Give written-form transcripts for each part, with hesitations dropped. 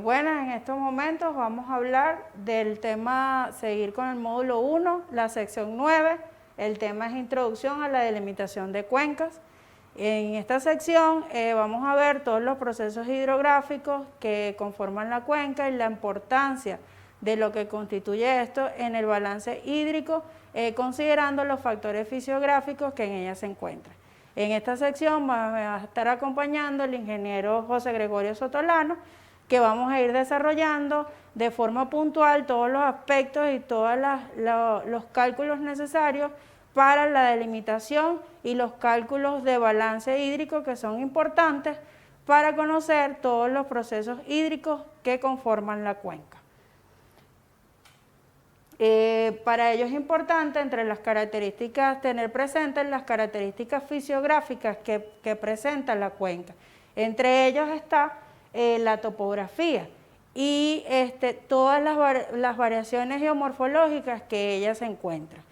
Bueno, en estos momentos vamos a hablar del tema, seguir con el módulo 1, la sección 9. El tema es Introducción a la delimitación de cuencas. En esta sección vamos a ver todos los procesos hidrográficos que conforman la cuenca y la importancia de lo que constituye esto en el balance hídrico, considerando los factores fisiográficos que en ella se encuentran. En esta sección va a estar acompañando el ingeniero José Gregorio Sotolano, que vamos a ir desarrollando de forma puntual todos los aspectos y todos los cálculos necesarios para la delimitación y los cálculos de balance hídrico que son importantes para conocer todos los procesos hídricos que conforman la cuenca. Para ello es importante, entre las características, tener presentes las características fisiográficas que presenta la cuenca. Entre ellos está la topografía y todas las variaciones geomorfológicas que ella se encuentra.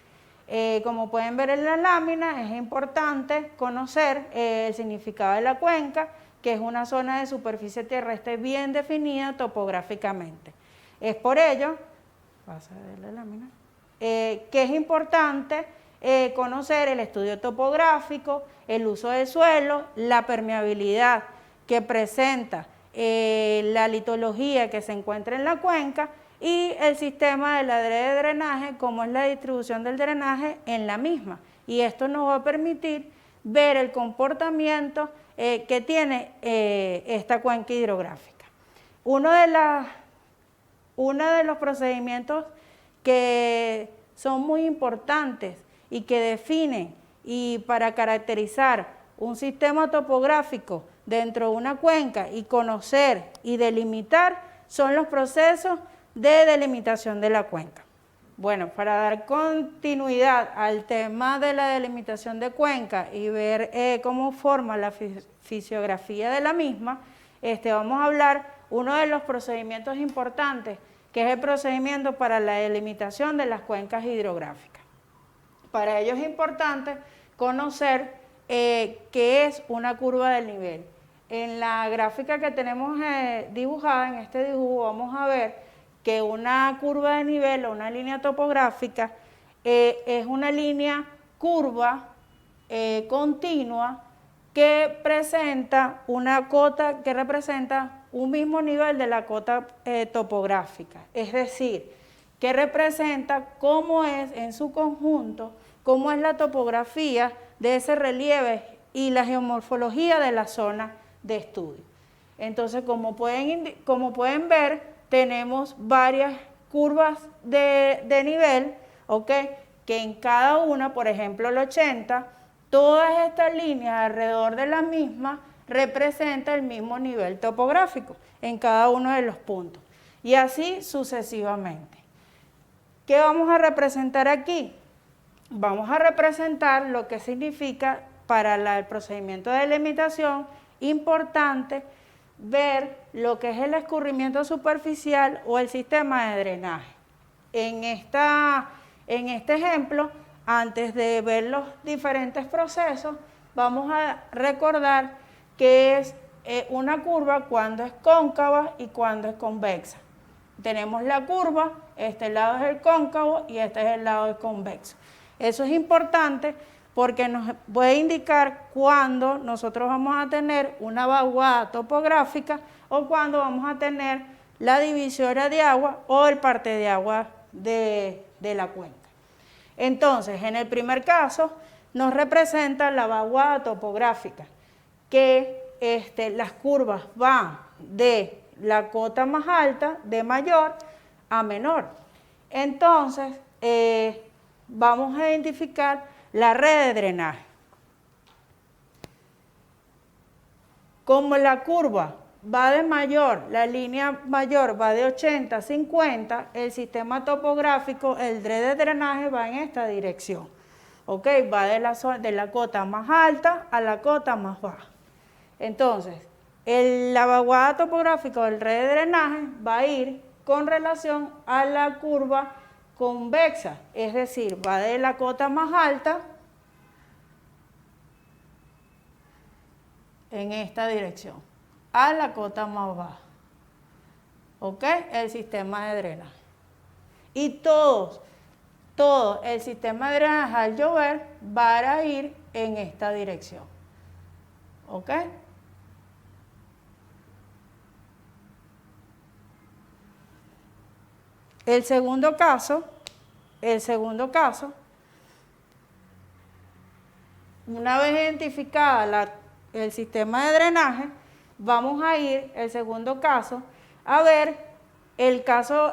Como pueden ver en la lámina, es importante conocer el significado de la cuenca, que es una zona de superficie terrestre bien definida topográficamente. Es por ello que es importante conocer el estudio topográfico, el uso del suelo, la permeabilidad que presenta la litología que se encuentra en la cuenca y el sistema de la red de drenaje, como es la distribución del drenaje en la misma. Y esto nos va a permitir ver el comportamiento que tiene esta cuenca hidrográfica. Uno de los procedimientos que son muy importantes y que definen y para caracterizar un sistema topográfico dentro de una cuenca y conocer y delimitar son los procesos de delimitación de la cuenca. Bueno, para dar continuidad al tema de la delimitación de cuenca y ver cómo forma la fisiografía de la misma, vamos a hablar uno de los procedimientos importantes, que es el procedimiento para la delimitación de las cuencas hidrográficas. Para ello es importante conocer qué es una curva del nivel. En la gráfica que tenemos dibujada, en este dibujo, vamos a ver que una curva de nivel o una línea topográfica es una línea curva continua que presenta una cota que representa un mismo nivel de la cota topográfica, es decir, que representa cómo es en su conjunto, cómo es la topografía de ese relieve y la geomorfología de la zona de estudio. Entonces, como pueden ver, tenemos varias curvas de nivel, ¿ok? Que en cada una, por ejemplo el 80, todas estas líneas alrededor de la misma representa el mismo nivel topográfico en cada uno de los puntos. Y así sucesivamente. ¿Qué vamos a representar aquí? Vamos a representar lo que significa para el procedimiento de delimitación importante ver lo que es el escurrimiento superficial o el sistema de drenaje. En este ejemplo, antes de ver los diferentes procesos, vamos a recordar que es una curva cuando es cóncava y cuando es convexa. Tenemos la curva, este lado es el cóncavo y este es el lado del convexo. Eso es importante porque nos puede indicar cuándo nosotros vamos a tener una vaguada topográfica o cuándo vamos a tener la divisoria de agua o el parte de agua de la cuenca. Entonces, en el primer caso, nos representa la vaguada topográfica, que las curvas van de la cota más alta, de mayor a menor. Entonces, vamos a identificar la red de drenaje. Como la curva va de mayor, la línea mayor va de 80 a 50, el sistema topográfico, el red de drenaje va en esta dirección. ¿Ok? Va de la cota más alta a la cota más baja. Entonces, la vaguada topográfica del red de drenaje va a ir con relación a la curva convexa, es decir, va de la cota más alta en esta dirección a la cota más baja. ¿ok? El sistema de drenaje. Y todo el sistema de drenaje al llover va a ir en esta dirección, ¿ok? El segundo caso, una vez identificada el sistema de drenaje, vamos a ir, el segundo caso, a ver el caso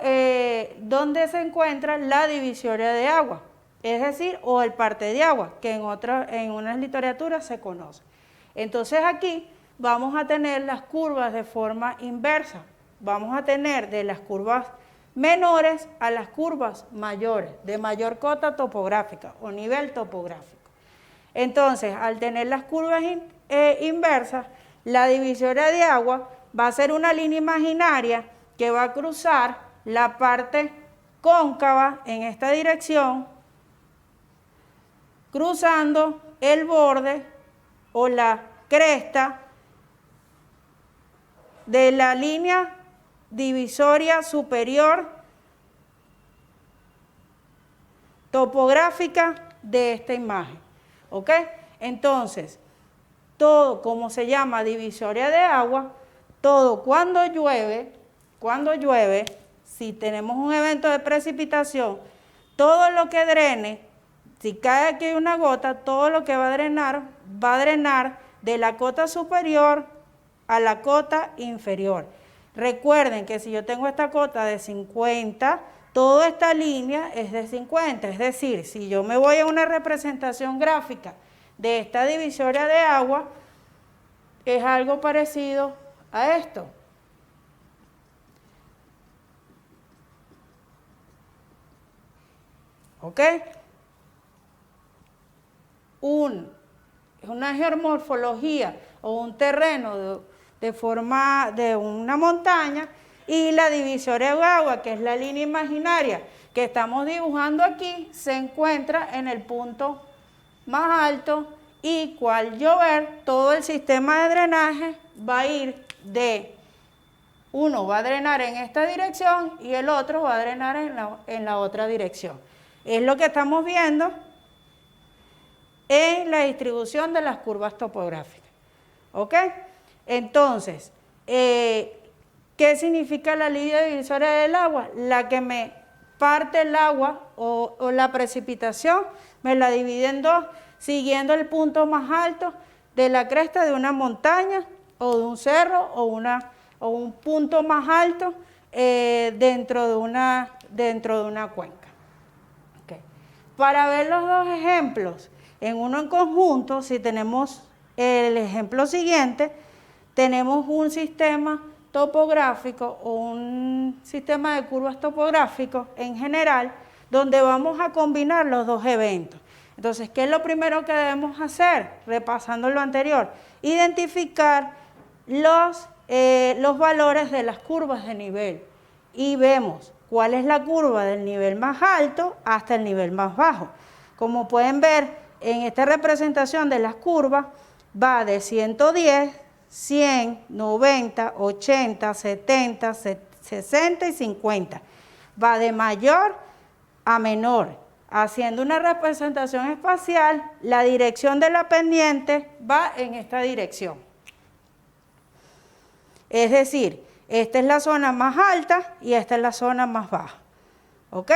donde se encuentra la divisoria de agua, es decir, o el parte de agua, que en unas literaturas se conoce. Entonces aquí vamos a tener las curvas de forma inversa, vamos a tener de las curvas menores a las curvas mayores, de mayor cota topográfica o nivel topográfico. Entonces, al tener las curvas inversas, la divisoria de agua va a ser una línea imaginaria que va a cruzar la parte cóncava en esta dirección, cruzando el borde o la cresta de la línea divisoria superior topográfica de esta imagen, ¿ok? Entonces, todo como se llama divisoria de agua, todo cuando llueve, si tenemos un evento de precipitación, todo lo que drene, si cae aquí una gota, todo lo que va a drenar de la cota superior a la cota inferior. Recuerden que si yo tengo esta cota de 50, toda esta línea es de 50, es decir, si yo me voy a una representación gráfica de esta divisoria de agua, es algo parecido a esto. ¿Ok? Una geomorfología o un terreno de forma de una montaña y la divisoria de agua, que es la línea imaginaria que estamos dibujando aquí, se encuentra en el punto más alto y cual llover, todo el sistema de drenaje va a ir uno va a drenar en esta dirección y el otro va a drenar en la otra dirección. Es lo que estamos viendo en la distribución de las curvas topográficas. ¿Ok? Entonces, ¿qué significa la línea divisoria del agua? La que me parte el agua o la precipitación, me la divide en dos, siguiendo el punto más alto de la cresta de una montaña o de un cerro o un punto más alto dentro de una cuenca. Okay. Para ver los dos ejemplos, en uno en conjunto, si tenemos el ejemplo siguiente, tenemos un sistema topográfico o un sistema de curvas topográficos en general, donde vamos a combinar los dos eventos. Entonces, ¿qué es lo primero que debemos hacer? Repasando lo anterior, identificar los valores de las curvas de nivel y vemos cuál es la curva del nivel más alto hasta el nivel más bajo. Como pueden ver, en esta representación de las curvas va de 110, 100, 90, 80, 70, 60 y 50. Va de mayor a menor. Haciendo una representación espacial, la dirección de la pendiente va en esta dirección. Es decir, esta es la zona más alta y esta es la zona más baja. ¿Ok?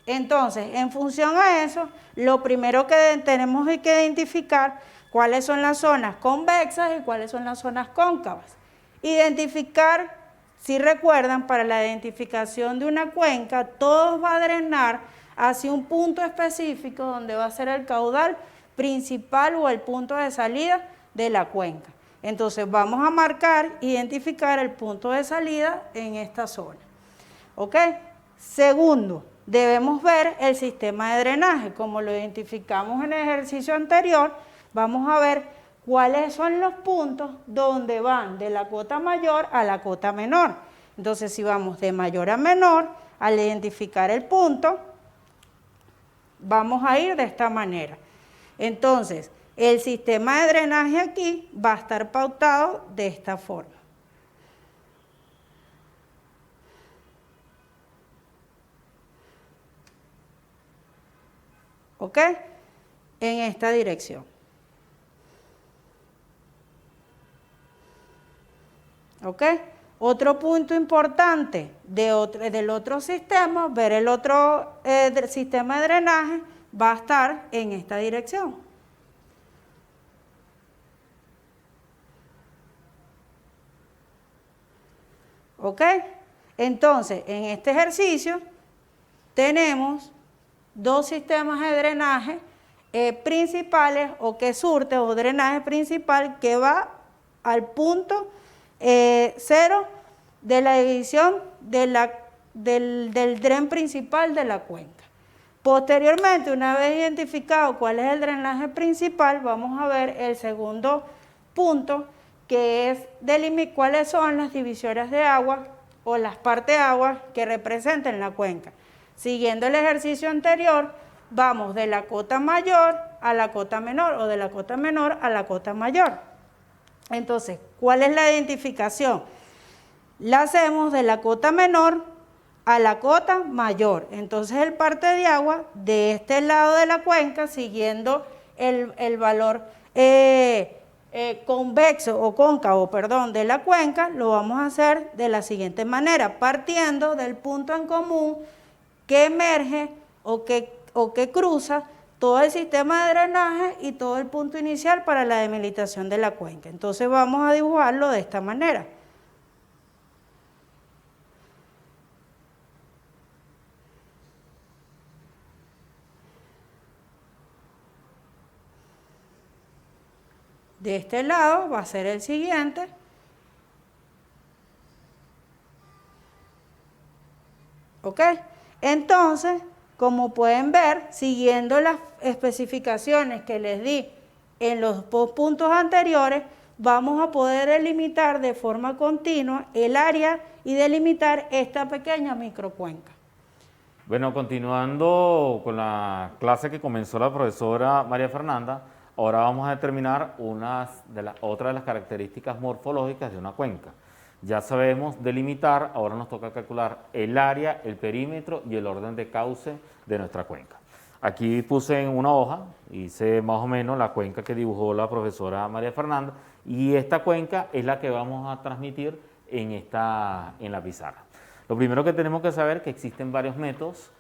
Entonces, en función a eso, lo primero que tenemos que identificar cuáles son las zonas convexas y cuáles son las zonas cóncavas. Identificar, si recuerdan, para la identificación de una cuenca, todo va a drenar hacia un punto específico donde va a ser el caudal principal o el punto de salida de la cuenca. Entonces vamos a marcar, identificar el punto de salida en esta zona. ¿Ok? Segundo, debemos ver el sistema de drenaje. Como lo identificamos en el ejercicio anterior, vamos a ver cuáles son los puntos donde van de la cota mayor a la cota menor. Entonces, si vamos de mayor a menor, al identificar el punto, vamos a ir de esta manera. Entonces, el sistema de drenaje aquí va a estar pautado de esta forma. ¿ok? En esta dirección. ¿Ok? Otro punto importante del otro sistema, ver el otro sistema de drenaje, va a estar en esta dirección. ¿Ok? Entonces, en este ejercicio tenemos dos sistemas de drenaje principales o que surte o drenaje principal que va al punto 0 de la división del dren principal de la cuenca. Posteriormente, una vez identificado cuál es el drenaje principal, vamos a ver el segundo punto, que es cuáles son las divisoras de agua o las partes de agua que representan la cuenca. Siguiendo el ejercicio anterior, vamos de la cota mayor a la cota menor o de la cota menor a la cota mayor. Entonces, ¿cuál es la identificación? La hacemos de la cota menor a la cota mayor. Entonces, el parte de agua de este lado de la cuenca, siguiendo el valor convexo o cóncavo, perdón, de la cuenca, lo vamos a hacer de la siguiente manera, partiendo del punto en común que emerge o que cruza todo el sistema de drenaje y todo el punto inicial para la delimitación de la cuenca. Entonces vamos a dibujarlo de esta manera. De este lado va a ser el siguiente. ¿Ok? Entonces, como pueden ver, siguiendo las especificaciones que les di en los puntos anteriores, vamos a poder delimitar de forma continua el área y delimitar esta pequeña microcuenca. Bueno, continuando con la clase que comenzó la profesora María Fernanda, ahora vamos a determinar otra de las características morfológicas de una cuenca. Ya sabemos delimitar, ahora nos toca calcular el área, el perímetro y el orden de cauce de nuestra cuenca. Aquí puse en una hoja, hice más o menos la cuenca que dibujó la profesora María Fernanda, y esta cuenca es la que vamos a transmitir en la pizarra. Lo primero que tenemos que saber es que existen varios métodos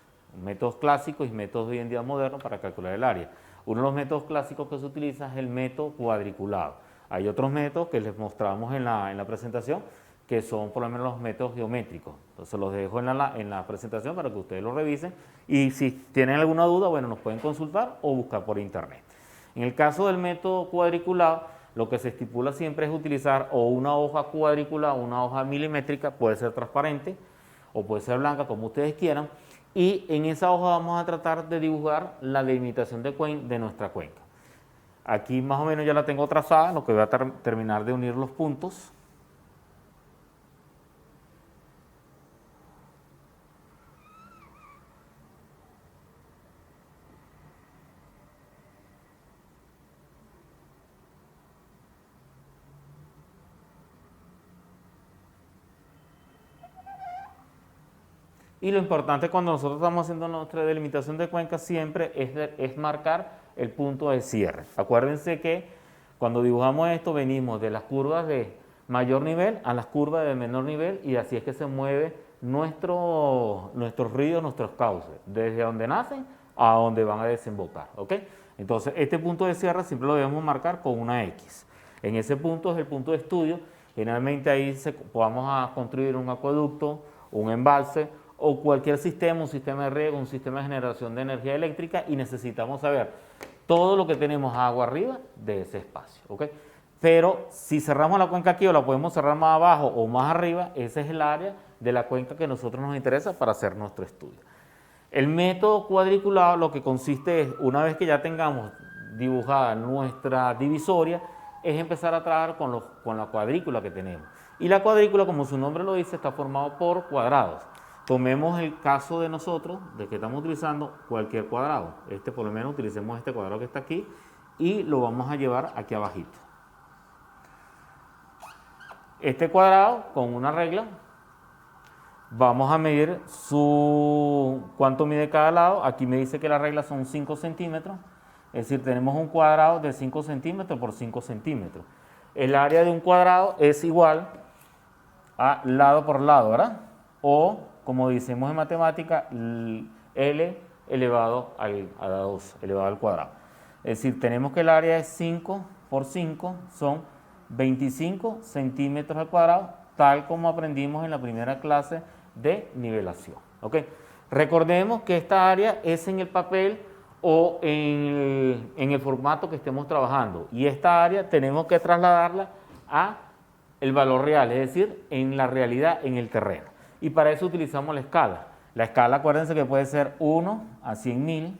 clásicos y métodos hoy en día modernos para calcular el área. Uno de los métodos clásicos que se utiliza es el método cuadriculado. Hay otros métodos que les mostramos en la presentación, que son por lo menos los métodos geométricos. Entonces los dejo en la presentación para que ustedes lo revisen, y si tienen alguna duda, bueno, nos pueden consultar o buscar por internet. En el caso del método cuadriculado, lo que se estipula siempre es utilizar o una hoja cuadriculada o una hoja milimétrica, puede ser transparente o puede ser blanca, como ustedes quieran, y en esa hoja vamos a tratar de dibujar la delimitación de nuestra cuenca. Aquí más o menos ya la tengo trazada, lo que voy a terminar de unir los puntos. Y lo importante cuando nosotros estamos haciendo nuestra delimitación de cuenca siempre es marcar el punto de cierre. Acuérdense que cuando dibujamos esto venimos de las curvas de mayor nivel a las curvas de menor nivel, y así es que se mueve nuestros ríos, nuestros cauces, desde donde nacen a donde van a desembocar. ¿Ok? Entonces este punto de cierre siempre lo debemos marcar con una X. En ese punto es el punto de estudio. Generalmente ahí vamos a construir un acueducto, un embalse o cualquier sistema, un sistema de riego, un sistema de generación de energía eléctrica, y necesitamos saber todo lo que tenemos agua arriba de ese espacio. ¿Ok? Pero si cerramos la cuenca aquí o la podemos cerrar más abajo o más arriba, ese es el área de la cuenca que a nosotros nos interesa para hacer nuestro estudio. El método cuadriculado lo que consiste es, una vez que ya tengamos dibujada nuestra divisoria, es empezar a trabajar con la cuadrícula que tenemos. Y la cuadrícula, como su nombre lo dice, está formado por cuadrados. Tomemos el caso de nosotros, de que estamos utilizando cualquier cuadrado. Por lo menos utilicemos este cuadrado que está aquí y lo vamos a llevar aquí abajito. Este cuadrado, con una regla, vamos a medir cuánto mide cada lado. Aquí me dice que la regla son 5 centímetros, es decir, tenemos un cuadrado de 5 centímetros por 5 centímetros. El área de un cuadrado es igual a lado por lado, ¿verdad? O, como decimos en matemática, L elevado a la 2, elevado al cuadrado. Es decir, tenemos que el área es 5 por 5, son 25 centímetros al cuadrado, tal como aprendimos en la primera clase de nivelación. ¿Ok? Recordemos que esta área es en el papel o en el formato que estemos trabajando, y esta área tenemos que trasladarla a el valor real, es decir, en la realidad, en el terreno. Y para eso utilizamos la escala. La escala, acuérdense que puede ser 1 a 100.000,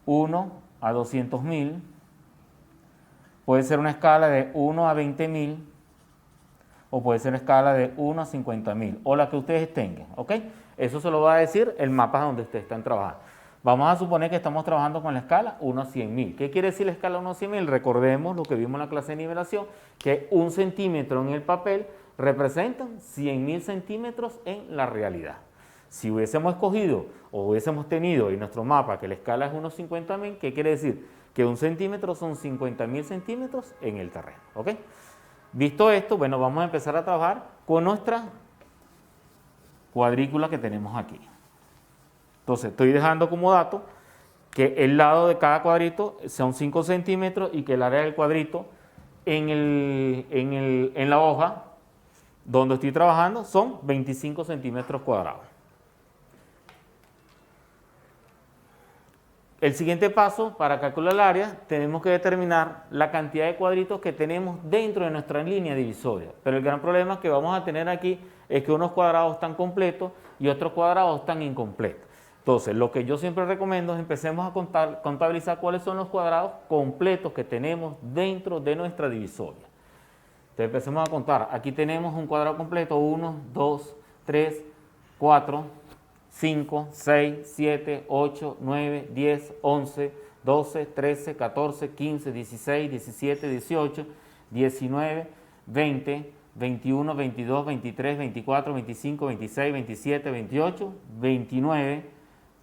1 a 200.000, puede ser una escala de 1 a 20.000, o puede ser una escala de 1 a 50.000, o la que ustedes tengan, ¿ok? Eso se lo va a decir el mapa donde ustedes están trabajando. Vamos a suponer que estamos trabajando con la escala 1 a 100.000. ¿Qué quiere decir la escala 1 a 100.000? Recordemos lo que vimos en la clase de nivelación, que 1 centímetro en el papel representan 100.000 centímetros en la realidad. Si hubiésemos escogido o hubiésemos tenido en nuestro mapa que la escala es 1 a 50.000, ¿qué quiere decir? Que 1 centímetro son 50.000 centímetros en el terreno, ¿ok? Visto esto, bueno, vamos a empezar a trabajar con nuestra cuadrícula que tenemos aquí. Entonces, estoy dejando como dato que el lado de cada cuadrito son 5 centímetros y que el área del cuadrito en la hoja donde estoy trabajando son 25 centímetros cuadrados. El siguiente paso, para calcular el área, tenemos que determinar la cantidad de cuadritos que tenemos dentro de nuestra línea divisoria. Pero el gran problema que vamos a tener aquí es que unos cuadrados están completos y otros cuadrados están incompletos. Entonces, lo que yo siempre recomiendo es empecemos a contabilizar cuáles son los cuadrados completos que tenemos dentro de nuestra divisoria. Entonces, empecemos a contar. Aquí tenemos un cuadrado completo: 1, 2, 3, 4, 5, 6, 7, 8, 9, 10, 11, 12, 13, 14, 15, 16, 17, 18, 19, 20, 21, 22, 23, 24, 25, 26, 27, 28, 29,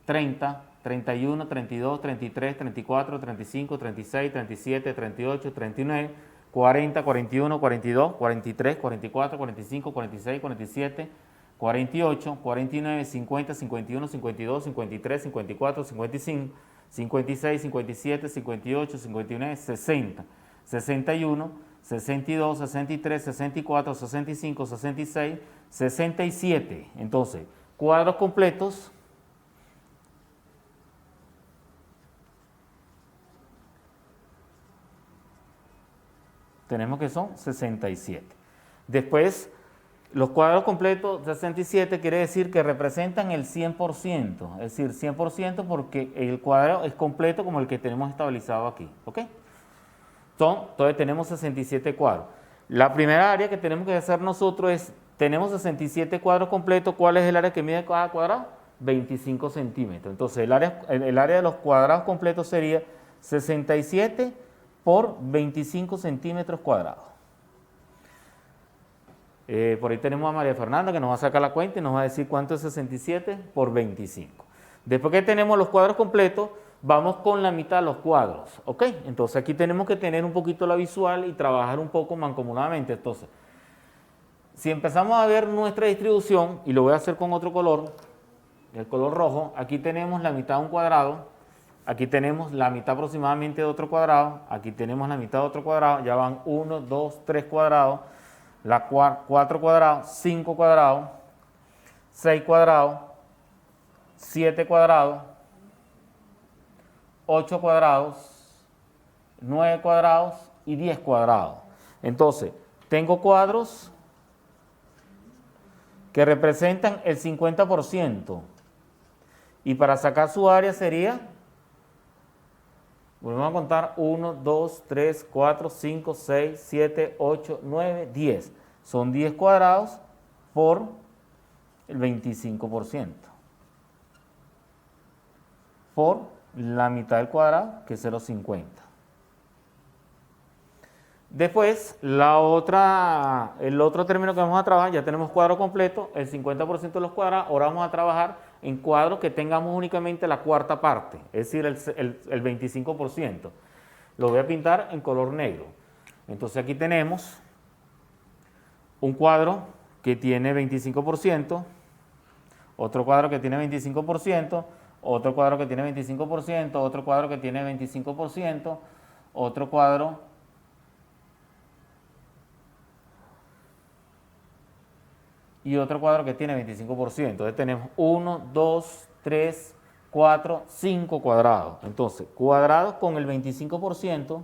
30, 31, 32, 33, 34, 35, 36, 37, 38, 39, 40, 41, 42, 43, 44, 45, 46, 47, 48, 49, 50, 51, 52, 53, 54, 55, 56, 57, 58, 59, 60, 61, 62, 63, 64, 65, 66, 67. Entonces, cuadros completos tenemos que son 67. Después, los cuadros completos 67 quiere decir que representan el 100%, es decir, 100% porque el cuadro es completo como el que tenemos estabilizado aquí, ¿ok? Entonces tenemos 67 cuadros. La primera área que tenemos que hacer nosotros es, tenemos 67 cuadros completos, ¿cuál es el área que mide cada cuadrado? 25 centímetros. Entonces el área de los cuadrados completos sería 67 por 25 centímetros cuadrados. Por ahí tenemos a María Fernanda que nos va a sacar la cuenta y nos va a decir cuánto es 67 por 25. Después que tenemos los cuadros completos, vamos con la mitad de los cuadros, ¿ok? Entonces aquí tenemos que tener un poquito la visual y trabajar un poco mancomunadamente. Entonces, si empezamos a ver nuestra distribución, y lo voy a hacer con otro color, el color rojo, aquí tenemos la mitad de un cuadrado, aquí tenemos la mitad aproximadamente de otro cuadrado, aquí tenemos la mitad de otro cuadrado, ya van 1, 2, 3 cuadrados, 4 cuadrados, 5 cuadrados, 6 cuadrados, 7 cuadrados, 8 cuadrados, 9 cuadrados y 10 cuadrados. Entonces, tengo cuadros que representan el 50%. Y para sacar su área sería, volvemos a contar, 1, 2, 3, 4, 5, 6, 7, 8, 9, 10. Son 10 cuadrados por el 25%. Por la mitad del cuadrado, que es 0,50. Después, el otro término que vamos a trabajar, ya tenemos cuadro completo, el 50% de los cuadrados, ahora vamos a trabajar en cuadros que tengamos únicamente la cuarta parte, es decir, el 25%. Lo voy a pintar en color negro. Entonces aquí tenemos un cuadro que tiene 25%, otro cuadro que tiene 25%, otro cuadro que tiene 25%, otro cuadro que tiene 25%, otro cuadro y otro cuadro que tiene 25%. Entonces tenemos 1, 2, 3, 4, 5 cuadrados. Entonces, cuadrados con el 25%,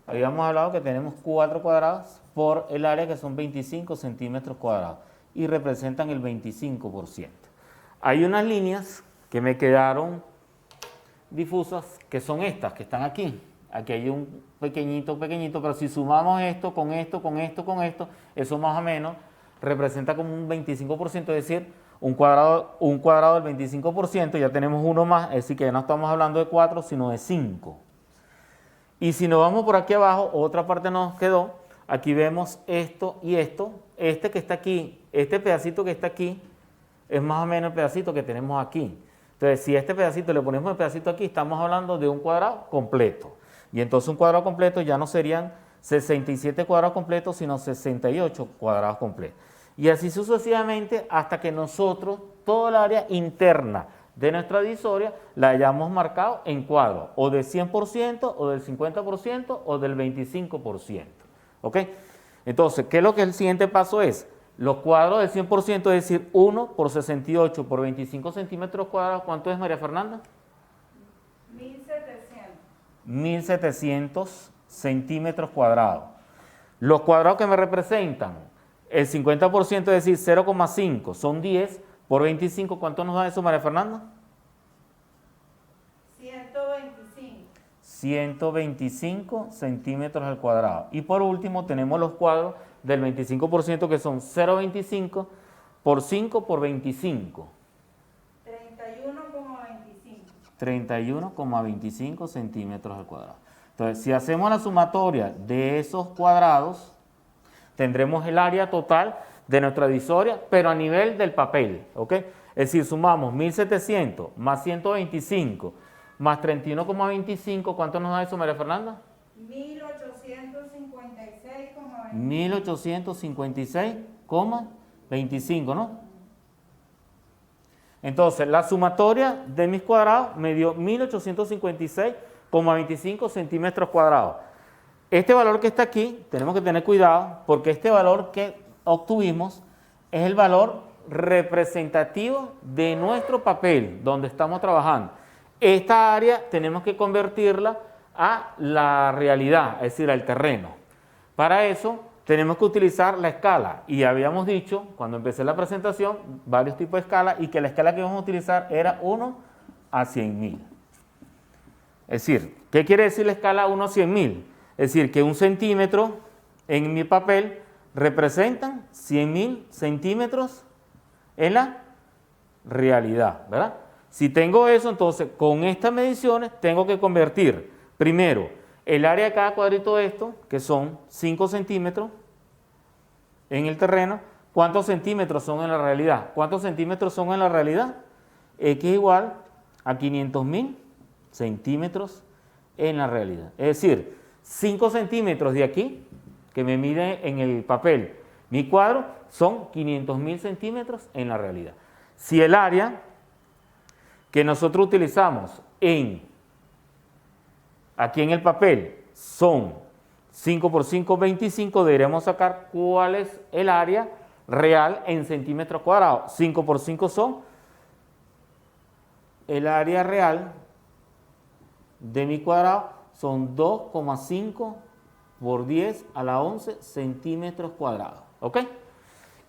habíamos hablado que tenemos 4 cuadrados por el área que son 25 centímetros cuadrados y representan el 25%. Hay unas líneas que me quedaron difusas que son estas que están aquí. Aquí hay un pequeñito, pero si sumamos esto, con esto, con esto, con esto, eso más o menos representa como un 25%, es decir, un cuadrado del 25%, ya tenemos uno más, es decir, que ya no estamos hablando de 4, sino de 5. Y si nos vamos por aquí abajo, otra parte nos quedó, aquí vemos esto y esto, este que está aquí, este pedacito que está aquí, es más o menos el pedacito que tenemos aquí. Entonces, si a este pedacito le ponemos el pedacito aquí, estamos hablando de un cuadrado completo. Y entonces un cuadrado completo ya no serían 67 cuadrados completos, sino 68 cuadrados completos. Y así sucesivamente hasta que nosotros, toda el área interna de nuestra divisoria, la hayamos marcado en cuadros, o de 100%, o del 50%, o del 25%. ¿Ok? Entonces, ¿qué es lo que el siguiente paso es? Los cuadros del 100%, es decir, 1 por 68 por 25 centímetros cuadrados, ¿cuánto es, María Fernanda? 1700 centímetros cuadrados. Los cuadrados que me representan el 50%, es decir, 0,5, son 10 por 25. ¿Cuánto nos da eso, María Fernanda? 125 centímetros al cuadrado. Y por último tenemos los cuadros del 25% que son 0,25 por 5 por 25. 31,25 centímetros al cuadrado. Entonces, si hacemos la sumatoria de esos cuadrados, tendremos el área total de nuestra divisoria, pero a nivel del papel, ¿ok? Es decir, sumamos 1700 más 125 más 31,25, ¿cuánto nos da eso, María Fernanda? 1856,25, ¿no? Entonces, la sumatoria de mis cuadrados me dio 1856,25 centímetros cuadrados. Este valor que está aquí, tenemos que tener cuidado, porque este valor que obtuvimos es el valor representativo de nuestro papel, donde estamos trabajando. Esta área tenemos que convertirla a la realidad, es decir, al terreno. Para eso tenemos que utilizar la escala, y habíamos dicho, cuando empecé la presentación, varios tipos de escala, y que la escala que vamos a utilizar era 1 a 100.000. Es decir, ¿qué quiere decir la escala 1 a 100.000? Es decir, que un centímetro en mi papel representan 100.000 centímetros en la realidad, ¿verdad? Si tengo eso, entonces con estas mediciones tengo que convertir primero el área de cada cuadrito de esto, que son 5 centímetros en el terreno. ¿Cuántos centímetros son en la realidad? ¿Cuántos centímetros son en la realidad? X igual a 500.000 centímetros en la realidad. Es decir, 5 centímetros de aquí, que me mide en el papel mi cuadro, son 500.000 centímetros en la realidad. Si el área que nosotros utilizamos aquí en el papel son 5 por 5, 25, deberíamos sacar cuál es el área real en centímetros cuadrados. 5 por 5 son el área real de mi cuadrado, son 2,5 por 10 a la 11 centímetros cuadrados. ¿Ok?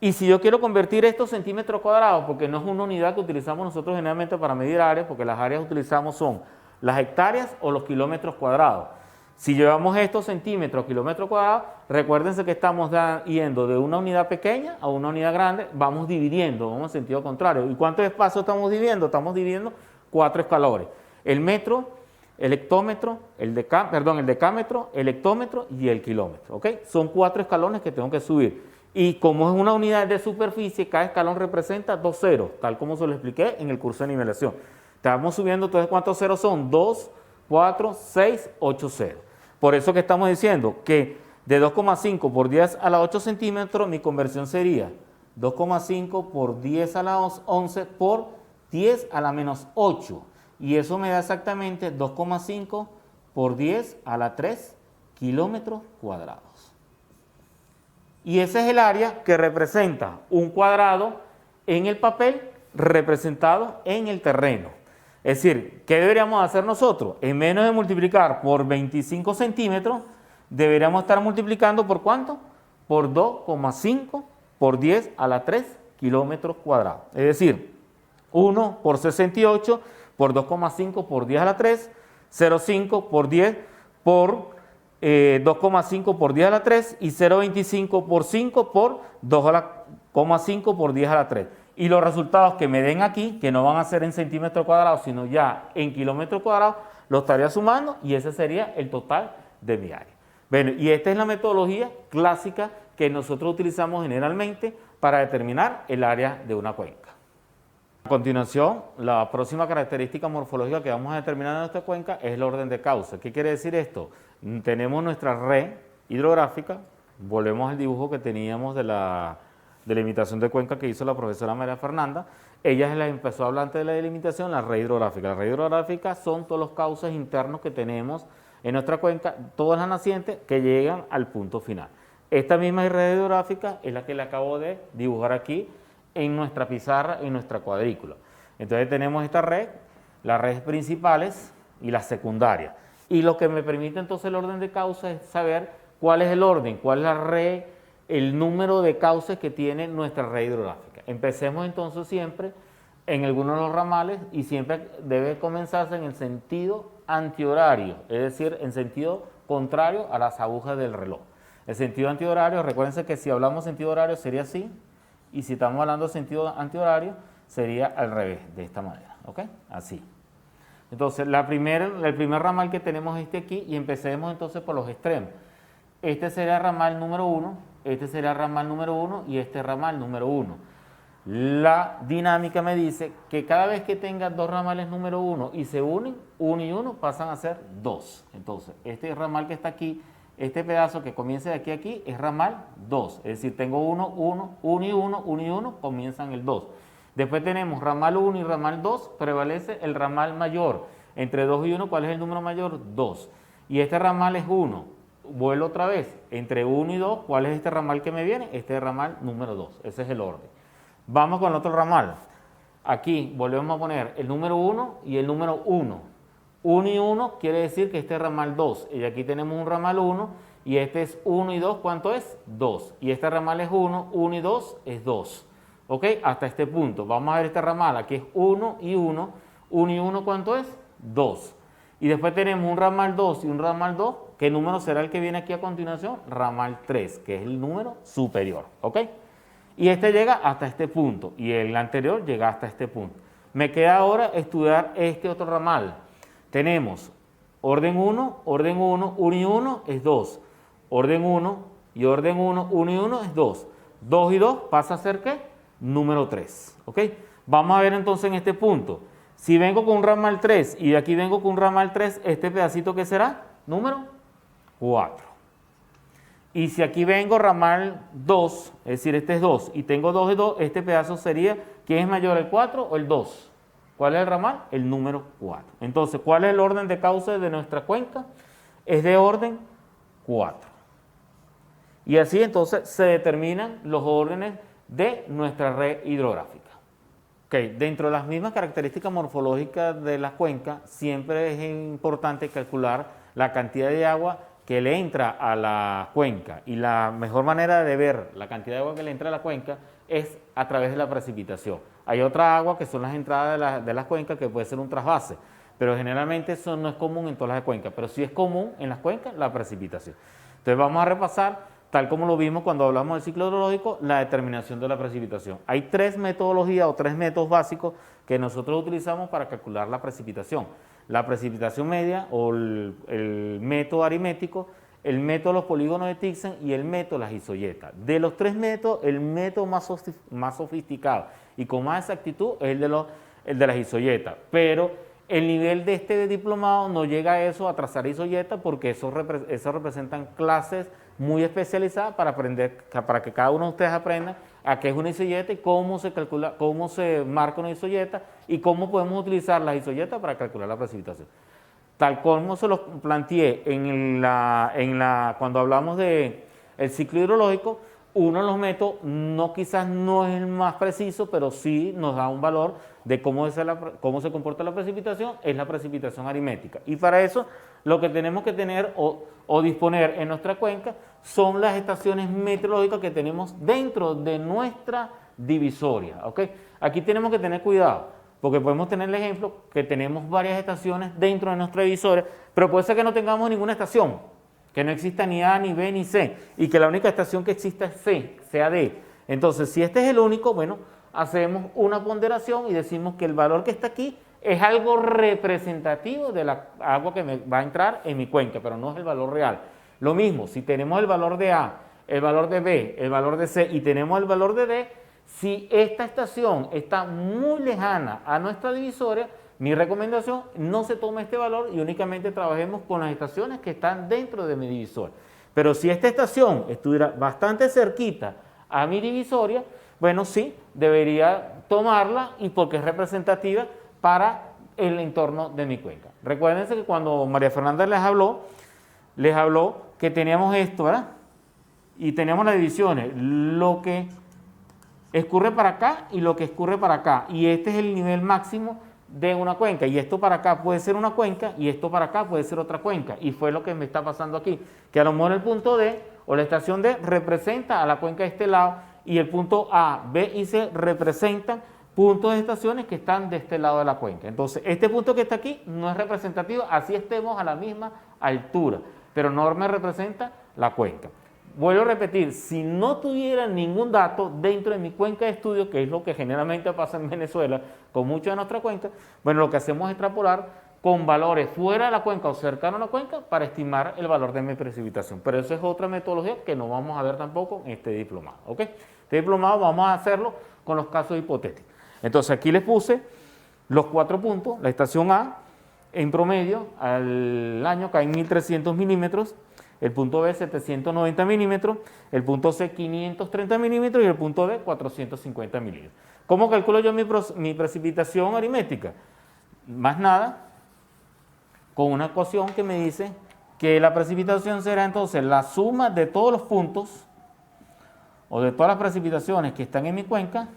Y si yo quiero convertir estos centímetros cuadrados, porque no es una unidad que utilizamos nosotros generalmente para medir áreas, porque las áreas que utilizamos son las hectáreas o los kilómetros cuadrados. Si llevamos estos centímetros, kilómetros cuadrados, recuérdense que estamos yendo de una unidad pequeña a una unidad grande, vamos dividiendo, vamos en sentido contrario. ¿Y cuánto espacio estamos dividiendo? Estamos dividiendo 4 escalones. El metro, el hectómetro, el decámetro, el hectómetro y el kilómetro. ¿Ok? Son 4 escalones que tengo que subir. Y como es una unidad de superficie, cada escalón representa 2 ceros, tal como se lo expliqué en el curso de nivelación. Estamos subiendo, entonces, ¿cuántos ceros son? 2, 4, 6, 8 ceros. Por eso que estamos diciendo que de 2,5 por 10 a la 8 centímetros, mi conversión sería 2,5 por 10 a la 11 por 10 a la menos 8. Y eso me da exactamente 2,5 por 10 a la 3 kilómetros cuadrados. Y ese es el área que representa un cuadrado en el papel representado en el terreno. Es decir, ¿qué deberíamos hacer nosotros? En menos de multiplicar por 25 centímetros, deberíamos estar multiplicando ¿por cuánto? Por 2,5 por 10 a la 3 kilómetros cuadrados. Es decir, 1 por 68 por 2,5 por 10 a la 3, 0,5 por 10 por 2,5 por 10 a la 3 y 0,25 por 5 por 2,5 por 10 a la 3. Y los resultados que me den aquí, que no van a ser en centímetros cuadrados, sino ya en kilómetros cuadrados, lo estaría sumando y ese sería el total de mi área. Bueno, y esta es la metodología clásica que nosotros utilizamos generalmente para determinar el área de una cuenca. A continuación, la próxima característica morfológica que vamos a determinar en nuestra cuenca es el orden de cauce. ¿Qué quiere decir esto? Tenemos nuestra red hidrográfica, volvemos al dibujo que teníamos de la delimitación de cuenca que hizo la profesora María Fernanda. Ella les empezó a hablar antes de la delimitación, la red hidrográfica. La red hidrográfica son todos los cauces internos que tenemos en nuestra cuenca, todas las nacientes que llegan al punto final. Esta misma red hidrográfica es la que le acabo de dibujar aquí en nuestra pizarra, en nuestra cuadrícula. Entonces tenemos esta red, las redes principales y las secundarias. Y lo que me permite entonces el orden de cauces es saber cuál es el orden, cuál es la red, el número de cauces que tiene nuestra red hidrográfica. Empecemos entonces siempre en algunos de los ramales y siempre debe comenzarse en el sentido antihorario, es decir, en sentido contrario a las agujas del reloj. El sentido antihorario, recuérdense que si hablamos sentido horario sería así, y si estamos hablando de sentido antihorario sería al revés, de esta manera, ¿ok? Así. Entonces, el primer ramal que tenemos es este aquí y empecemos entonces por los extremos. Este sería el ramal número 1, este sería el ramal número 1 y este ramal número 1. La dinámica me dice que cada vez que tenga dos ramales número 1 y se unen, 1 y 1 pasan a ser 2. Entonces, este ramal que está aquí, este pedazo que comienza de aquí a aquí es ramal 2. Es decir, tengo 1, 1, 1 y 1, 1 y 1, comienzan el 2. Después tenemos ramal 1 y ramal 2, prevalece el ramal mayor. Entre 2 y 1, ¿cuál es el número mayor? 2. Y este ramal es 1. Vuelvo otra vez. Entre 1 y 2, ¿cuál es este ramal que me viene? Este es ramal número 2. Ese es el orden. Vamos con el otro ramal. Aquí volvemos a poner el número 1 y el número 1. 1 y 1 quiere decir que este es ramal 2. Y aquí tenemos un ramal 1 y este es 1 y 2. ¿Cuánto es? 2. Y este ramal es 1. 1 y 2 es 2. ¿Ok? Hasta este punto. Vamos a ver este ramal. Aquí es 1 y 1. 1 y 1, ¿cuánto es? 2. Y después tenemos un ramal 2 y un ramal 2. ¿Qué número será el que viene aquí a continuación? Ramal 3, que es el número superior. ¿Ok? Y este llega hasta este punto. Y el anterior llega hasta este punto. Me queda ahora estudiar este otro ramal. Tenemos orden 1, 1 y 1 es 2. Orden 1 y orden 1, 1 y 1 es 2. 2 y 2 pasa a ser ¿qué? Número 3. ¿Ok? Vamos a ver entonces en este punto. Si vengo con un ramal 3 y de aquí vengo con un ramal 3, este pedacito ¿qué será? Número 4. Y si aquí vengo ramal 2, es decir, este es 2 y tengo 2 y 2, este pedazo sería, ¿quién es mayor, el 4 o el 2? ¿Cuál es el ramal? El número 4. Entonces, ¿cuál es el orden de cauces de nuestra cuenca? Es de orden 4. Y así entonces se determinan los órdenes de nuestra red hidrográfica. Okay. Dentro de las mismas características morfológicas de la cuenca, siempre es importante calcular la cantidad de agua que le entra a la cuenca. Y la mejor manera de ver la cantidad de agua que le entra a la cuenca es a través de la precipitación. Hay otra agua que son las entradas de las cuencas, que puede ser un trasvase, pero generalmente eso no es común en todas las cuencas, pero sí es común en las cuencas la precipitación. Entonces vamos a repasar tal como lo vimos cuando hablamos del ciclo hidrológico, la determinación de la precipitación. Hay tres metodologías o tres métodos básicos que nosotros utilizamos para calcular la precipitación. La precipitación media o el método aritmético, el método de los polígonos de Thiessen y el método de las isoyetas. De los tres métodos, el método más sofisticado y con más exactitud es el de las isoyetas, pero el nivel de este diplomado no llega a eso, a trazar isoyetas, porque eso representan clases muy especializadas para aprender, para que cada uno de ustedes aprenda a qué es una isoyeta y cómo se calcula, cómo se marca una isoyeta y cómo podemos utilizar las isoyetas para calcular la precipitación. Tal como se los planteé cuando hablamos del ciclo hidrológico, uno de los métodos quizás no es el más preciso, pero sí nos da un valor de cómo se comporta la precipitación, es la precipitación aritmética. Y para eso lo que tenemos que tener o disponer en nuestra cuenca son las estaciones meteorológicas que tenemos dentro de nuestra divisoria, ¿ok? Aquí tenemos que tener cuidado, porque podemos tener el ejemplo que tenemos varias estaciones dentro de nuestra divisoria, pero puede ser que no tengamos ninguna estación, que no exista ni A, ni B, ni C, y que la única estación que exista es C, sea D. Entonces, si este es el único, bueno, hacemos una ponderación y decimos que el valor que está aquí es algo representativo de la agua que me va a entrar en mi cuenca, pero no es el valor real. Lo mismo, si tenemos el valor de A, el valor de B, el valor de C y tenemos el valor de D, si esta estación está muy lejana a nuestra divisoria, mi recomendación, no se tome este valor y únicamente trabajemos con las estaciones que están dentro de mi divisoria. Pero si esta estación estuviera bastante cerquita a mi divisoria, bueno, sí, debería tomarla y porque es representativa para el entorno de mi cuenca. Recuérdense que cuando María Fernanda les habló que teníamos esto, ¿verdad? Y teníamos las divisiones, lo que escurre para acá y lo que escurre para acá. Y este es el nivel máximo de una cuenca. Y esto para acá puede ser una cuenca y esto para acá puede ser otra cuenca. Y fue lo que me está pasando aquí. Que a lo mejor el punto D o la estación D representa a la cuenca de este lado y el punto A, B y C representan puntos de estaciones que están de este lado de la cuenca. Entonces, este punto que está aquí no es representativo, así estemos a la misma altura, pero no me representa la cuenca. Vuelvo a repetir, si no tuviera ningún dato dentro de mi cuenca de estudio, que es lo que generalmente pasa en Venezuela con muchas de nuestras cuencas, bueno, lo que hacemos es extrapolar con valores fuera de la cuenca o cercano a la cuenca para estimar el valor de mi precipitación. Pero eso es otra metodología que no vamos a ver tampoco en este diplomado, ¿ok? Este diplomado vamos a hacerlo con los casos hipotéticos. Entonces aquí les puse los 4 puntos, la estación A en promedio al año cae en 1.300 milímetros, el punto B 790 milímetros, el punto C 530 milímetros y el punto D 450 milímetros. ¿Cómo calculo yo mi precipitación aritmética? Más nada, con una ecuación que me dice que la precipitación será entonces la suma de todos los puntos o de todas las precipitaciones que están en mi cuenca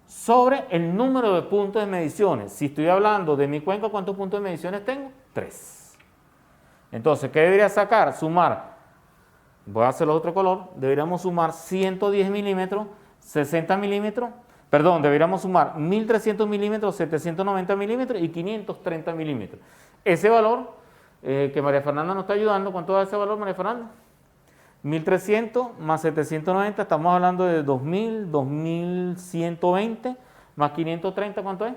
sobre el número de puntos de mediciones. Si estoy hablando de mi cuenca, ¿cuántos puntos de mediciones tengo? 3. Entonces, ¿qué debería sacar? Sumar, voy a hacerlo de otro color, deberíamos sumar 110 milímetros, 60 milímetros, perdón, deberíamos sumar 1.300 milímetros, 790 milímetros y 530 milímetros. Ese valor que María Fernanda nos está ayudando, ¿cuánto da ese valor, María Fernanda? 1.300 más 790, estamos hablando de 2.000, 2.120 más 530, ¿cuánto es?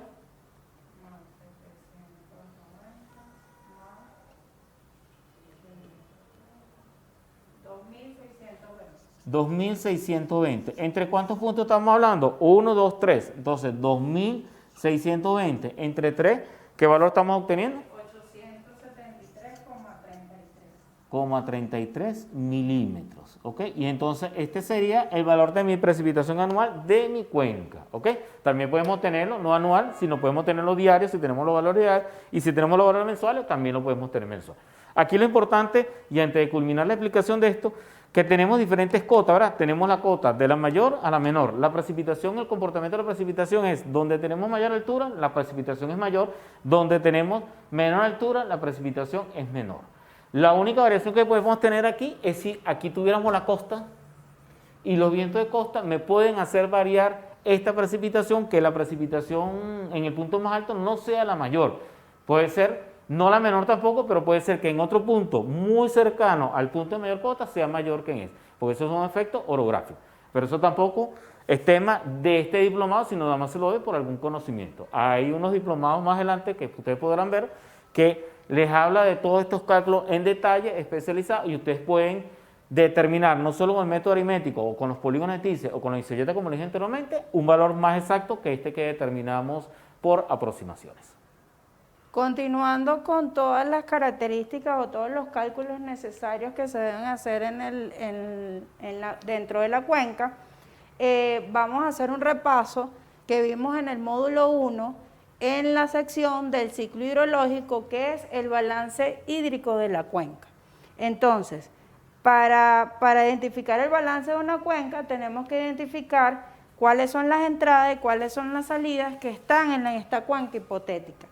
2.620. ¿Entre cuántos puntos estamos hablando? 1, 2, 3. Entonces, 2.620 entre 3, ¿qué valor estamos obteniendo? 873,33 milímetros, ¿ok? Y entonces este sería el valor de mi precipitación anual de mi cuenca, ¿ok? También podemos tenerlo, no anual, sino podemos tenerlo diario si tenemos los valores diarios, y si tenemos los valores mensuales, también lo podemos tener mensual. Aquí lo importante, y antes de culminar la explicación de esto, que tenemos diferentes cotas, ¿verdad? Tenemos la cota de la mayor a la menor. La precipitación, el comportamiento de la precipitación es donde tenemos mayor altura, la precipitación es mayor, donde tenemos menor altura, la precipitación es menor. La única variación que podemos tener aquí es si aquí tuviéramos la costa y los vientos de costa me pueden hacer variar esta precipitación, que la precipitación en el punto más alto no sea la mayor. Puede ser No la menor tampoco, pero puede ser que en otro punto muy cercano al punto de mayor cota sea mayor que en ese, porque esos son efectos orográficos. Pero eso tampoco es tema de este diplomado, sino nada más se lo doy por algún conocimiento. Hay unos diplomados más adelante que ustedes podrán ver que les habla de todos estos cálculos en detalle especializados y ustedes pueden determinar no solo con el método aritmético o con los polígonos de Tisser o con la isoyeta como les dije anteriormente, un valor más exacto que este que determinamos por aproximaciones. Continuando con todas las características o todos los cálculos necesarios que se deben hacer dentro de la cuenca, vamos a hacer un repaso que vimos en el módulo 1 en la sección del ciclo hidrológico, que es el balance hídrico de la cuenca. Entonces, para identificar el balance de una cuenca tenemos que identificar cuáles son las entradas y cuáles son las salidas que están en esta cuenca hipotética.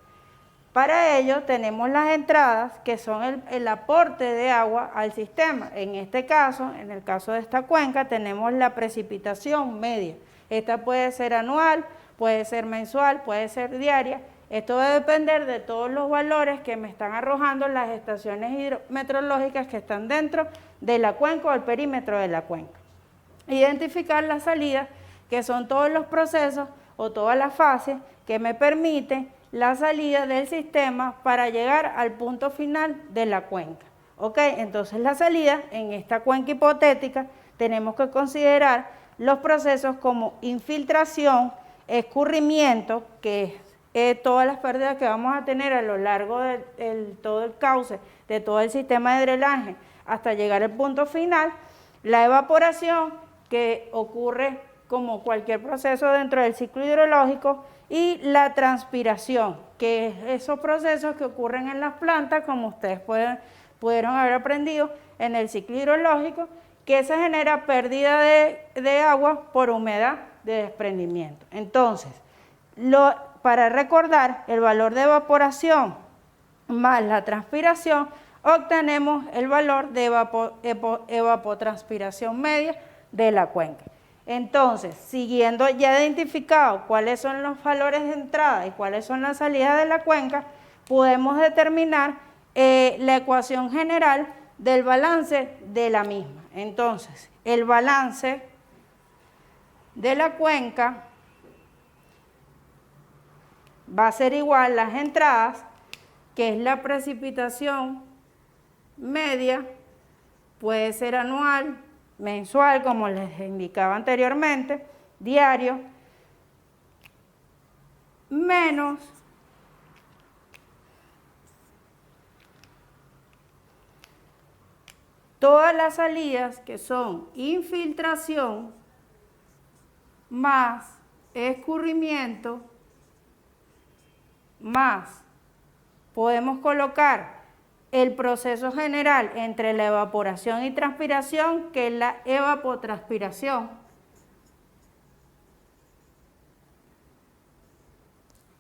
Para ello tenemos las entradas, que son el aporte de agua al sistema. En este caso, en el caso de esta cuenca, tenemos la precipitación media. Esta puede ser anual, puede ser mensual, puede ser diaria. Esto va a depender de todos los valores que me están arrojando las estaciones hidrometeorológicas que están dentro de la cuenca o el perímetro de la cuenca. Identificar las salidas, que son todos los procesos o todas las fases que me permiten la salida del sistema para llegar al punto final de la cuenca. ¿Ok? Entonces la salida en esta cuenca hipotética tenemos que considerar los procesos como infiltración, escurrimiento, que es todas las pérdidas que vamos a tener a lo largo de todo el cauce, de todo el sistema de drenaje hasta llegar al punto final, la evaporación, que ocurre como cualquier proceso dentro del ciclo hidrológico, y la transpiración, que es esos procesos que ocurren en las plantas, como ustedes pudieron haber aprendido en el ciclo hidrológico, que se genera pérdida de agua por humedad de desprendimiento. Entonces, para recordar el valor de evaporación más la transpiración, obtenemos el valor de evapotranspiración media de la cuenca. Entonces, siguiendo ya identificado cuáles son los valores de entrada y cuáles son las salidas de la cuenca, podemos determinar la ecuación general del balance de la misma. Entonces, el balance de la cuenca va a ser igual a las entradas, que es la precipitación media, puede ser anual, mensual, como les indicaba anteriormente, diario, menos todas las salidas que son infiltración más escurrimiento más, podemos colocar el proceso general entre la evaporación y transpiración, que es la evapotranspiración,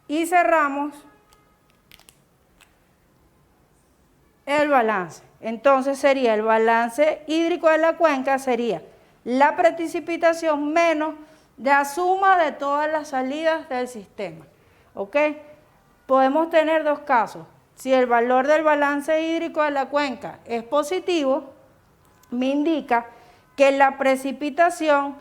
y cerramos el balance. Entonces sería el balance hídrico de la cuenca, sería la precipitación menos la suma de todas las salidas del sistema. ¿Ok? Podemos tener dos casos. Si el valor del balance hídrico de la cuenca es positivo, me indica que en la precipitación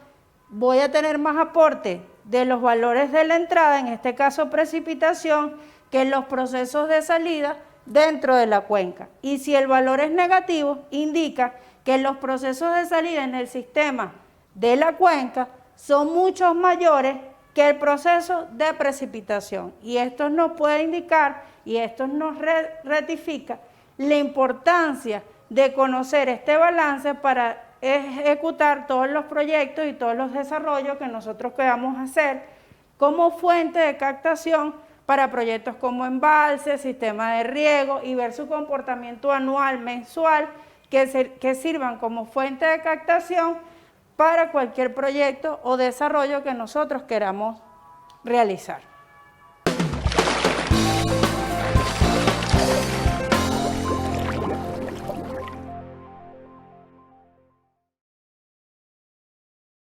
voy a tener más aporte de los valores de la entrada, en este caso precipitación, que en los procesos de salida dentro de la cuenca. Y si el valor es negativo, indica que los procesos de salida en el sistema de la cuenca son mucho mayores que el proceso de precipitación. Y esto nos puede indicar, y esto nos ratifica la importancia de conocer este balance para ejecutar todos los proyectos y todos los desarrollos que nosotros queramos hacer como fuente de captación para proyectos como embalse, sistema de riego, y ver su comportamiento anual, mensual, que sirvan como fuente de captación para cualquier proyecto o desarrollo que nosotros queramos realizar.